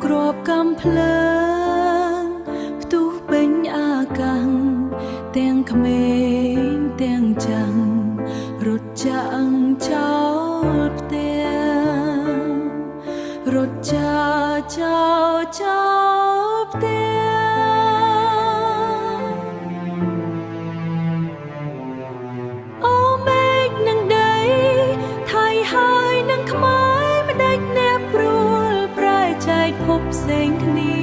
ក្របកំភ្លើងផ្ទុះពេញអាកាំងទាំងក្មេងទាំងចាំងរត់ចាក់ចោលផ្ទះរត់ចាចោលផ្ទះអូមេឃនឹងដីថៃហើយនឹងខ្មៅមិនដេចអ្នកព្រួលប្រែចែកភពផ្សេងគ្នា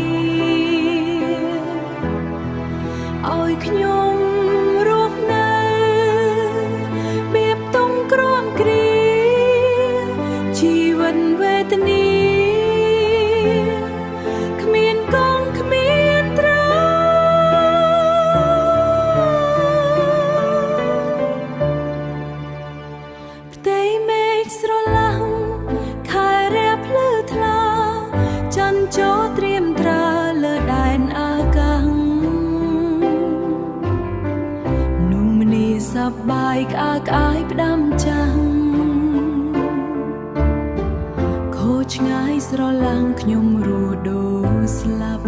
ឲ្យខ្ញុំរស់នៅបៀបតុងក្រំគ្រាជីវិតវេទនាគ្មានកងគ្មានត្រង់ផ្ទៃមេឃស្រឡះខែរះភ្លឺថ្លាច័ន្ទចូលត្រៀមត្រាលើដែនអាកាំងនោះមនីសប្បាយក្អាកក្អាយផ្ដាំចាំងខូចឆ្ងាយស្រឡាំងខ្ញុំរੂដូរស្លាប់